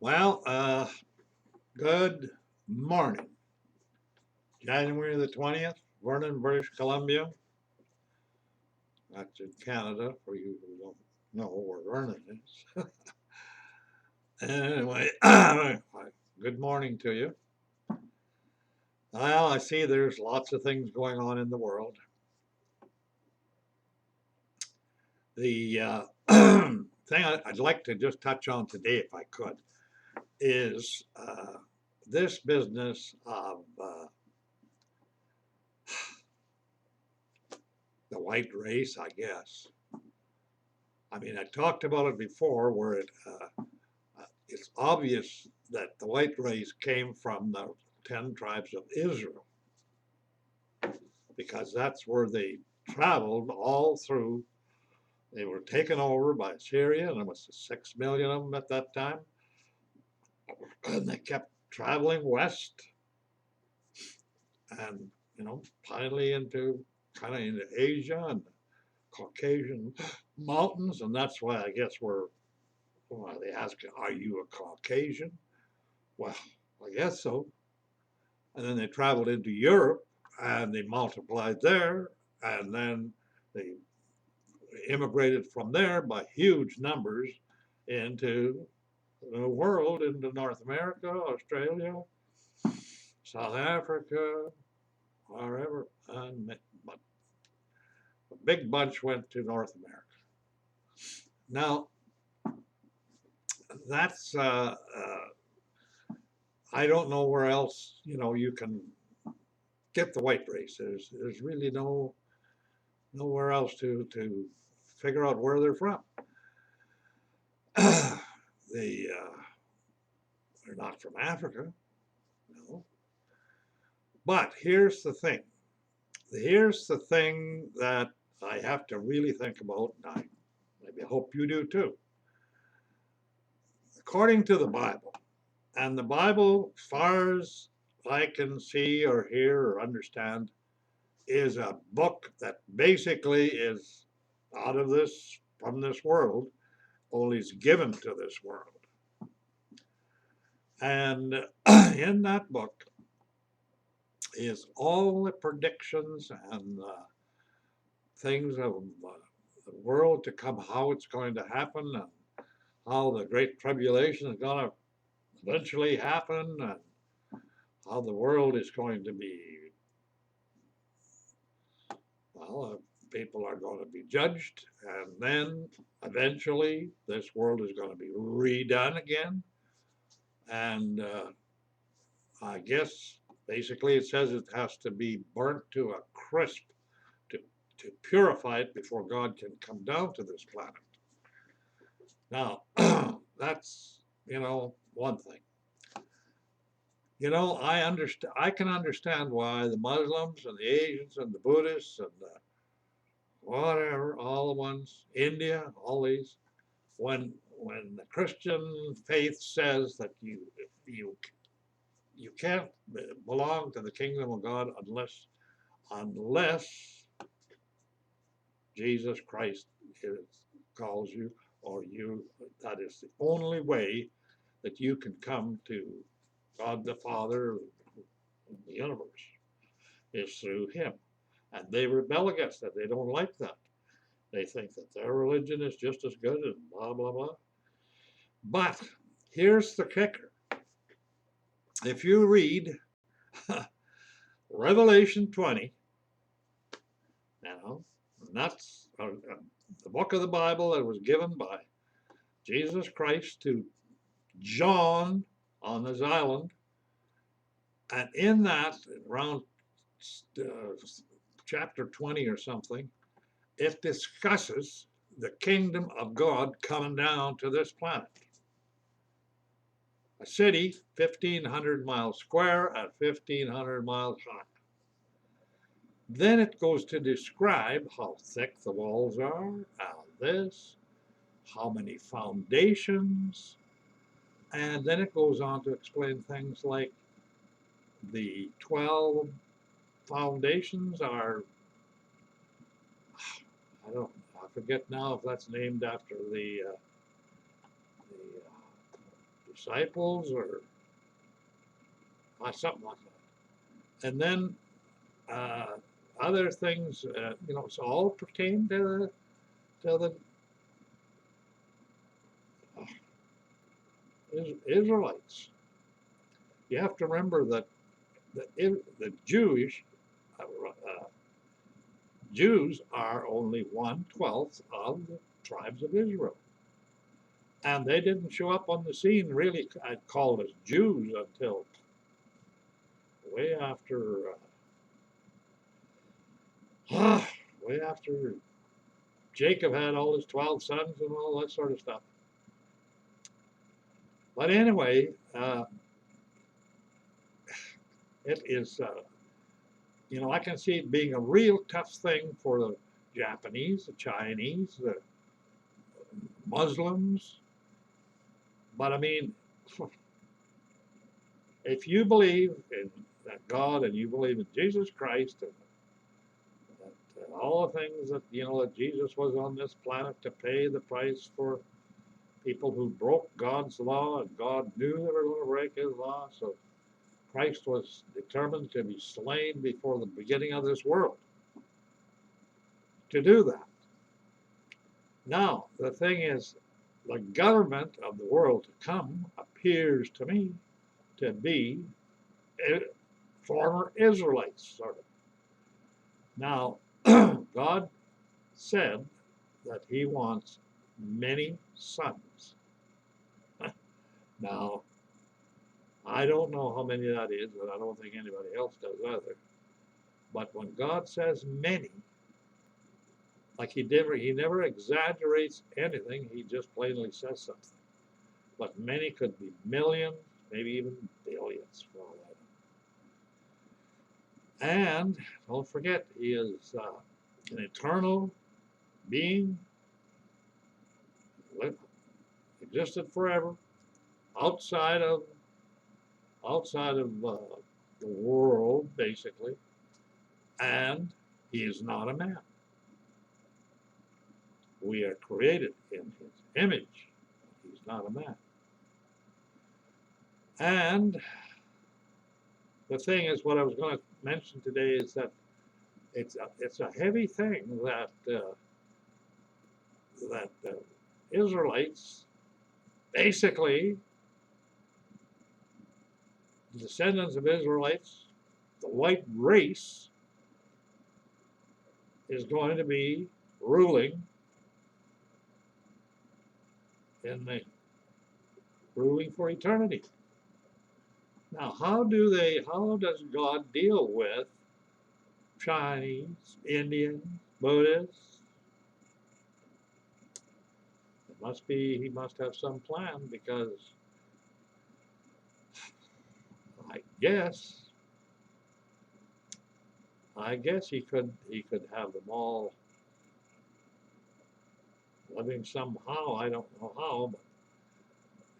Well, good morning. January the 20th, Vernon, British Columbia. That's in Canada for you who don't know where Vernon is. Anyway, good morning to you. Well, I see there's lots of things going on in the world. The thing I'd like to just touch on today, if I could, is this business of the white race, I guess. I mean, I talked about it before where it's obvious that the white race came from the 10 tribes of Israel because that's where they traveled all through. They were taken over by Syria, and there was 6 million of them at that time. And they kept traveling west and, finally into kind of into Asia and the Caucasian mountains. And that's why I guess well, they ask, are you a Caucasian? Well, I guess so. And then they traveled into Europe and they multiplied there, and then they immigrated from there by huge numbers into the world, into North America, Australia, South Africa, wherever. But a big bunch went to North America. Now, that's, I don't know where else, you can get the white race. There's really nowhere else to figure out where they're from. they they're not from Africa, no. But here's the thing. Here's the thing that I have to really think about, and I maybe hope you do too. According to the Bible, and the Bible, as far as I can see or hear or understand, is a book that basically is out of this, from this world, only is given to this world. And in that book is all the predictions and things of the world to come, how it's going to happen, and how the Great Tribulation is going to eventually happen, and how the world is going to be, well, people are going to be judged, and then eventually this world is going to be redone again. And I guess basically it says it has to be burnt to a crisp to purify it before God can come down to this planet. Now, that's, one thing. I can understand why the Muslims and the Asians and the Buddhists and the whatever, all the ones, India, all these, when the Christian faith says that you can't belong to the kingdom of God unless Jesus Christ calls you, or that is the only way that you can come to God the Father in the universe, is through him. And they rebel against that. They don't like that. They think that their religion is just as good and blah, blah, blah. But here's the kicker. If you read Revelation 20, and that's the book of the Bible that was given by Jesus Christ to John on this island. And in that, around chapter 20 or something, it discusses the kingdom of God coming down to this planet. A city 1,500 miles square and 1,500 miles high. Then it goes to describe how thick the walls are, how many foundations, and then it goes on to explain things like the 12 foundations are, I forget now if that's named after the disciples or something like that. And then uh, other things, it's all pertain to the Israelites. You have to remember that the Jews are only 1/12 of the tribes of Israel. And they didn't show up on the scene really called as Jews until way after way after Jacob had all his 12 sons and all that sort of stuff. But anyway, it is, I can see it being a real tough thing for the Japanese, the Chinese, the Muslims. But I mean, if you believe in God and you believe in Jesus Christ and that all the things that, that Jesus was on this planet to pay the price for people who broke God's law, and God knew they were going to break his law, so Christ was determined to be slain before the beginning of this world to do that. Now, the thing is, the government of the world to come appears to me to be former Israelites, sort of. Now, God said that he wants many sons. Now, I don't know how many that is, and I don't think anybody else does either. But when God says many, like he never exaggerates anything, he just plainly says something. But many could be millions, maybe even billions for all that. And don't forget, he is an eternal being, existed forever, outside of the world, basically, and he is not a man. We are created in his image. He's not a man. And the thing is, what I was going to mention today is that it's a heavy thing that the Israelites, basically, the descendants of Israelites, the white race, is going to be ruling ruling for eternity. Now, how does God deal with Chinese, Indian, Buddhists? He must have some plan, because I guess he could have them all living somehow. I don't know how, but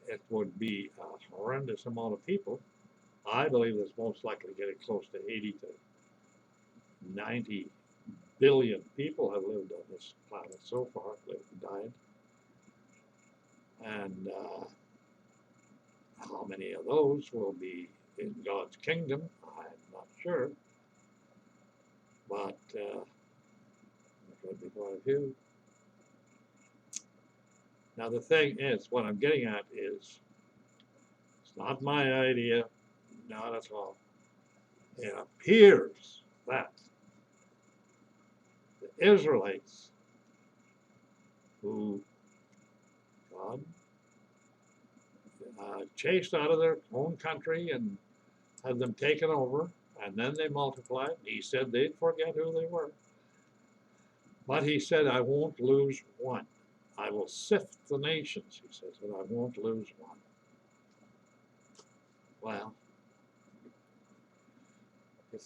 it would be a horrendous amount of people. I believe it's most likely getting close to 80 to 90 billion people have lived on this planet so far, lived and died. And how many of those will be in God's kingdom, I'm not sure. But there could be quite a few. Now the thing is, what I'm getting at is, it's not my idea, not at all. It appears that the Israelites, who God chased out of their own country and had them taken over, and then they multiplied. He said they'd forget who they were. But he said, I won't lose one. I will sift the nations, he says, and I won't lose one. Well, it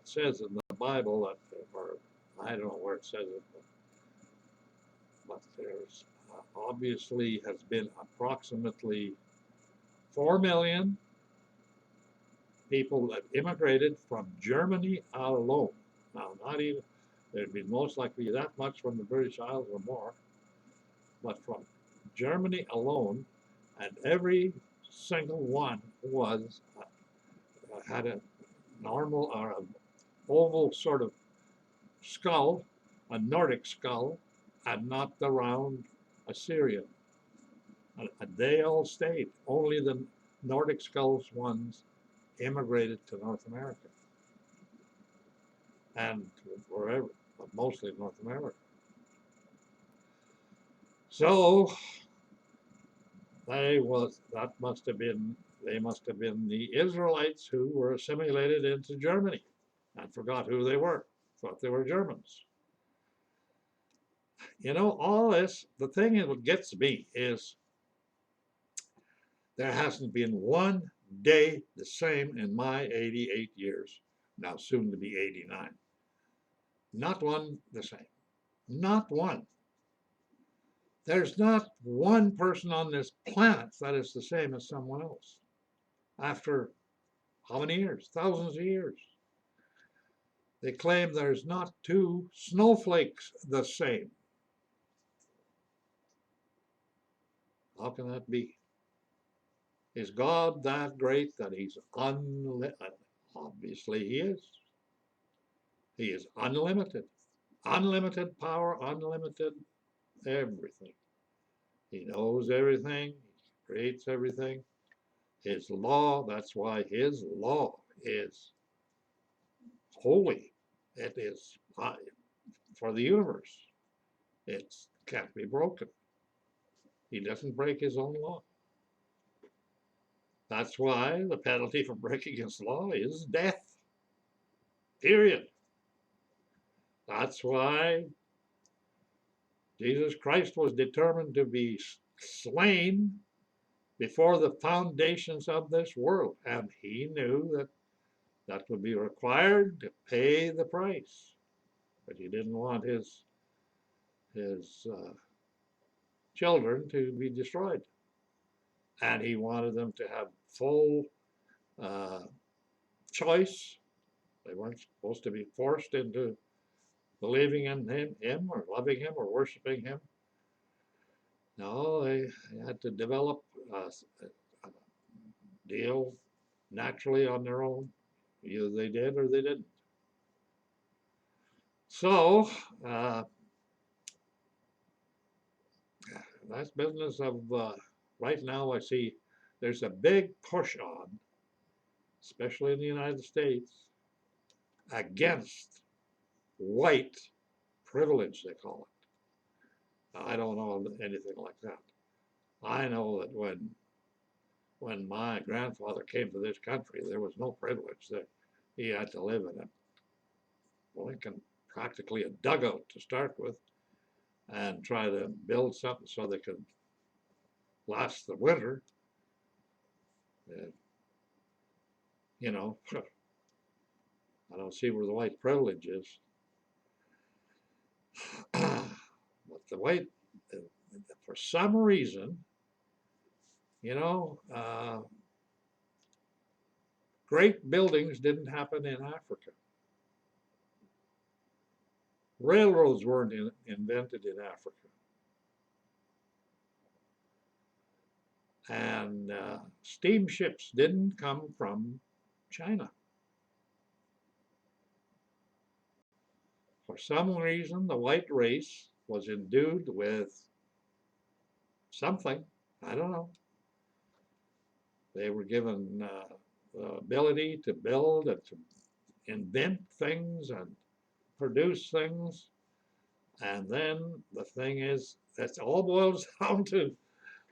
says in the Bible that, or I don't know where it says it, but there's obviously has been approximately 4 million people that immigrated from Germany alone. Now, not even, there'd be most likely that much from the British Isles or more, but from Germany alone, and every single one was had a normal or a oval sort of skull, a Nordic skull, and not the round Assyrian. And they all stayed. Only the Nordic skulls ones immigrated to North America and wherever, but mostly North America. So they must have been the Israelites who were assimilated into Germany and forgot who they were, thought they were Germans. You know, all this, the thing that gets me is there hasn't been one day the same in my 88 years, now soon to be 89. Not one the same. Not one. There's not one person on this planet that is the same as someone else. After how many years? Thousands of years. They claim there's not two snowflakes the same. How can that be? Is God that great that he's unlimited? Obviously he is. He is unlimited. Unlimited power, unlimited everything. He knows everything. He creates everything. His law, that's why his law is holy. It is for the universe. It can't be broken. He doesn't break his own law. That's why the penalty for breaking his law is death. Period. That's why Jesus Christ was determined to be slain before the foundations of this world. And he knew that that would be required to pay the price. But he didn't want his children to be destroyed. And he wanted them to have full choice. They weren't supposed to be forced into believing in him or loving him or worshiping him. No, they had to develop a deal naturally on their own. Either they did or they didn't. So that's business of right now. I see there's a big push on, especially in the United States, against white privilege, they call it. I don't know anything like that. I know that when my grandfather came to this country, there was no privilege. That he had to live in practically a dugout to start with, and try to build something so they could last the winter. You know, I don't see where the white privilege is. But the white, for some reason, you know, great buildings didn't happen in Africa. Railroads weren't invented in Africa. And steamships didn't come from China. For some reason, the white race was endued with something. I don't know. They were given the ability to build and to invent things and produce things. And then the thing is, that all boils down to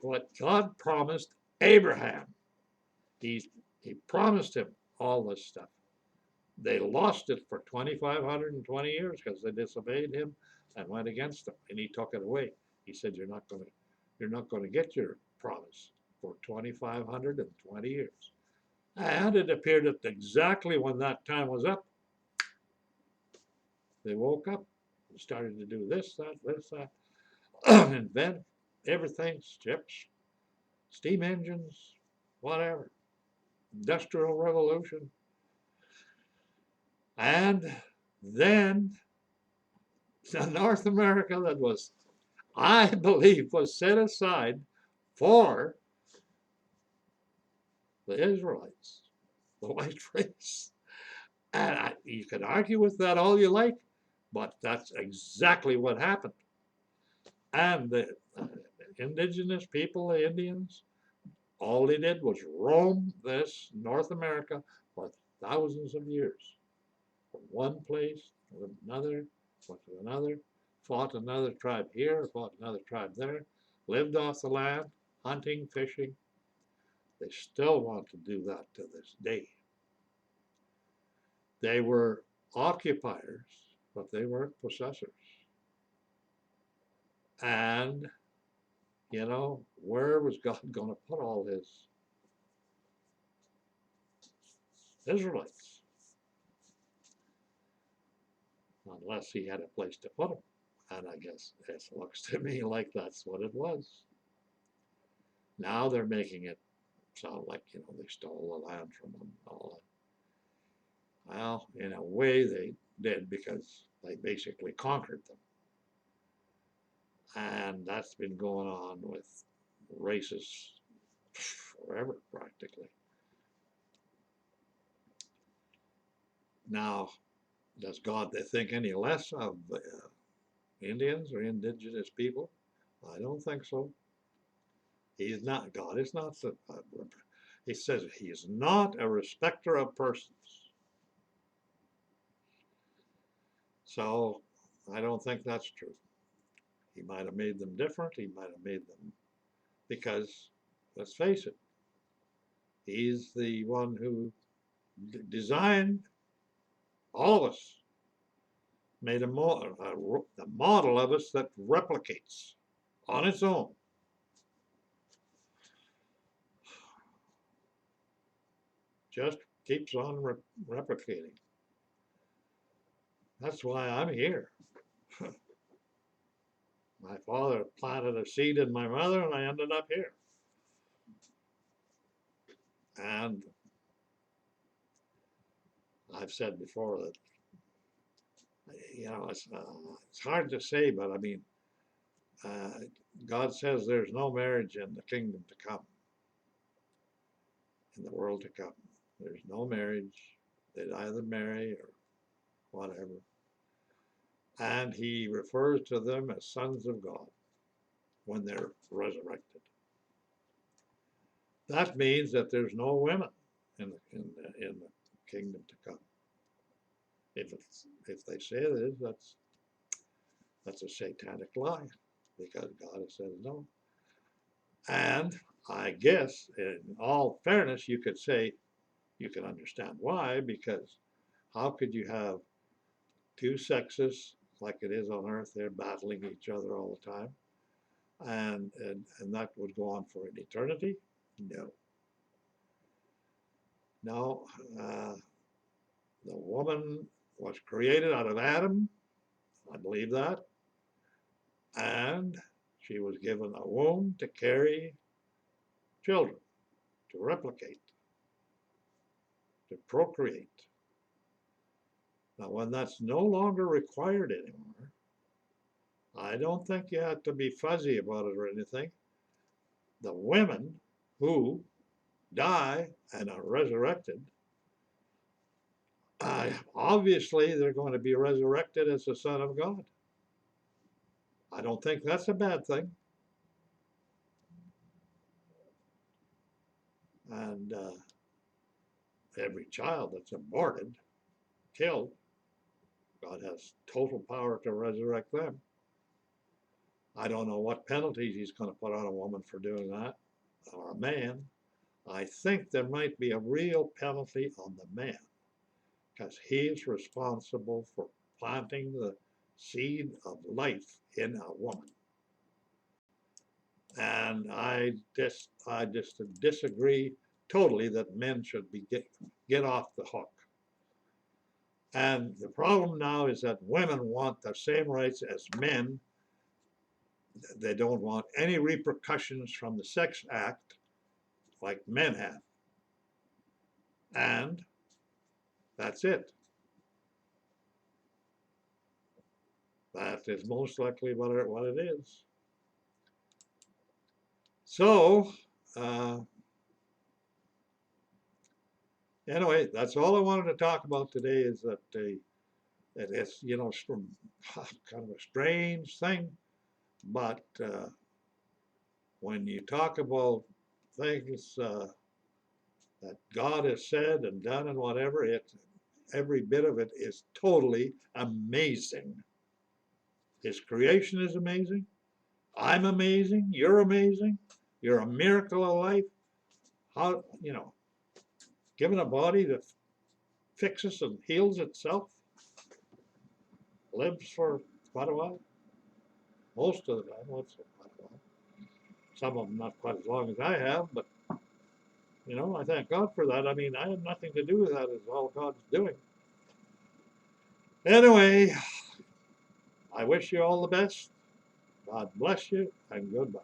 what God promised Abraham. He promised him all this stuff. They lost it for 2,520 years because they disobeyed him and went against him, and he took it away. He said, "You're not going to get your promise for 2,520 years." And it appeared that exactly when that time was up, they woke up and started to do this, that, invent everything, ships, steam engines, whatever, industrial revolution. And then North America, that was, I believe, was set aside for the Israelites, the white race. And you can argue with that all you like, but that's exactly what happened. And the indigenous people, the Indians, all they did was roam this North America for thousands of years, from one place to another, went to another, fought another tribe here, fought another tribe there, lived off the land, hunting, fishing. They still want to do that to this day. They were occupiers, but they weren't possessors. And, where was God going to put all his Israelites? Unless he had a place to put them. And I guess it looks to me like that's what it was. Now they're making it sound like, they stole the land from them and all that. Well, in a way they did, because they basically conquered them. And that's been going on with races forever, practically. Now, does God think any less of Indians or indigenous people? I don't think so. He's not, God is not, he says he is not a respecter of persons. So I don't think that's true. He might have made them different. He might have made them, because let's face it, he's the one who designed all of us, made a model of us that replicates on its own. Just keeps on replicating. That's why I'm here. My father planted a seed in my mother, and I ended up here. And I've said before that, it's hard to say, but I mean, God says there's no marriage in the kingdom to come, in the world to come. There's no marriage. They'd either marry or whatever. And he refers to them as sons of God when they're resurrected. That means that there's no women in the kingdom to come. If they say it is, that's a satanic lie, because God has said no. And I guess, in all fairness, you could say, you can understand why, because how could you have two sexes like it is on earth? They're battling each other all the time, and that would go on for an eternity? No. The woman was created out of Adam. I believe that. And she was given a womb to carry children, to replicate, to procreate. Now, when that's no longer required anymore, I don't think you have to be fuzzy about it or anything. The women who die and are resurrected, obviously they're going to be resurrected as the Son of God. I don't think that's a bad thing. And every child that's aborted, killed, God has total power to resurrect them. I don't know what penalties he's going to put on a woman for doing that, or a man. I think there might be a real penalty on the man, because he's responsible for planting the seed of life in a woman. And I just disagree totally that men should be get off the hook. And the problem now is that women want the same rights as men. They don't want any repercussions from the Sex Act like men have. And that's it. That is most likely what it is. So, Anyway, that's all I wanted to talk about today is that it's, kind of a strange thing, but when you talk about things that God has said and done and whatever, every bit of it is totally amazing. His creation is amazing. I'm amazing. You're amazing. You're a miracle of life. How, given a body that fixes and heals itself, lives for quite a while. Most of the time, lives for quite a while. Some of them not quite as long as I have, but I thank God for that. I mean, I have nothing to do with that. It's all God's doing. Anyway, I wish you all the best. God bless you, and goodbye.